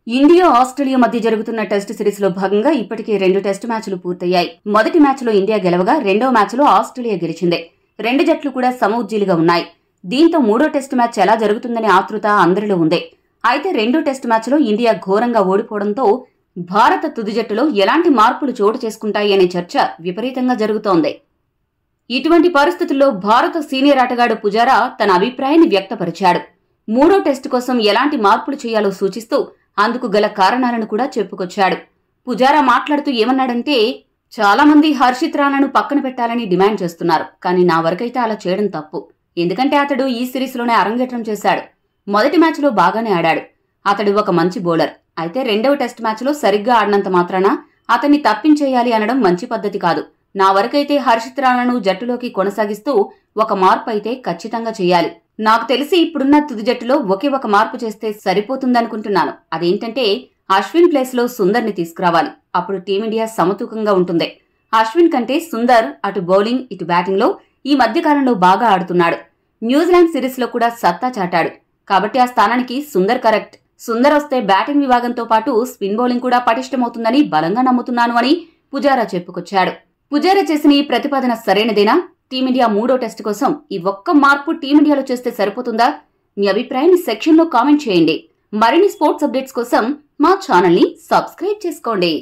India Australia మధ్య జరుగుతున్న test series లో భాగంగా ఇప్పటికే 2 టెస్ట్ మ్యాచ్లు పూర్తయ్యాయి. మొదటి మ్యాచ్ లో ఇండియా గెలవగా రెండో మ్యాచ్ లో ఆస్ట్రేలియా గెలిచింది. రెండు జట్లు కూడా సమఉజ్జీలుగా ఉన్నాయి. దీంతో మూడో టెస్ట్ మ్యాచ్ ఎలా జరుగుతుందనే ఆతృత అందరిలో ఉంది. అయితే రెండో టెస్ట్ మ్యాచ్ లో ఇండియా ఘోరంగా ఓడిపోవడంతో భారత తుది జట్టులో ఎలాంటి మార్పులు చోటు చేసుకుంటాయి అనే చర్చ విపరీతంగా జరుగుతోంది. ఇటువంటి పరిస్థితుల్లో భారత సీనియర్ ఆటగాడు పుజారా తన అభిప్రాయాన్ని వ్యక్తపరిచాడు. మూడో టెస్టు కోసం ఎలాంటి మార్పులు చేయాలో సూచిస్తూ అందుకు గల కారణాలను కూడా చెప్పుకొచ్చాడు. పుజారా మాట్లాడుతూ ఏమన్నాడంటే, చాలా మంది హర్షిత్ రాణాను పక్కన పెట్టాలని డిమాండ్ చేస్తున్నారు. కానీ నా వరకైతే అలా చేయడం తప్పు. ఎందుకంటే అతడు ఈ సిరీస్లోనే అరంగేట్రం చేశాడు. మొదటి మ్యాచ్లో బాగానే ఆడాడు. అతడు ఒక మంచి బౌలర్. అయితే రెండవ టెస్ట్ మ్యాచ్లో సరిగ్గా ఆడినంత మాత్రాన అతన్ని తప్పించేయాలి అనడం మంచి పద్ధతి కాదు. నా వరకైతే హర్షిత్ రాణాను జట్టులోకి కొనసాగిస్తూ ఒక మార్పు అయితే ఖచ్చితంగా చేయాలి. నాకు తెలిసి ఇప్పుడున్న తుది జట్టులో ఒకే ఒక మార్పు చేస్తే సరిపోతుందనుకుంటున్నాను. అదేంటంటే అశ్విన్ ప్లేస్ లో సుందర్ ని తీసుకురావాలి. అప్పుడు టీమిండియా సమతూకంగా ఉంటుంది. అశ్విన్ కంటే సుందర్ అటు బౌలింగ్ ఇటు బ్యాటింగ్ లో ఈ మధ్య కాలంలో బాగా ఆడుతున్నాడు. న్యూజిలాండ్ సిరీస్ లో కూడా సత్తా చాటాడు. కాబట్టి ఆ స్థానానికి సుందర్ కరెక్ట్. సుందర్ వస్తే బ్యాటింగ్ విభాగంతో పాటు స్పిన్ బౌలింగ్ కూడా పటిష్టమవుతుందని బలంగా నమ్ముతున్నాను అని పుజారా చెప్పుకొచ్చాడు. పుజారా చేసిన ఈ ప్రతిపాదన సరైనదేనా? టీమిండియా మూడో టెస్ట్ కోసం ఈ ఒక్క మార్పు టీమిండియాలో చేస్తే సరిపోతుందా? మీ అభిప్రాయాన్ని సెక్షన్ లో కామెంట్ చేయండి. మరిన్ని స్పోర్ట్స్ అప్డేట్స్ కోసం మా ఛానల్ ని సబ్స్క్రైబ్ చేసుకోండి.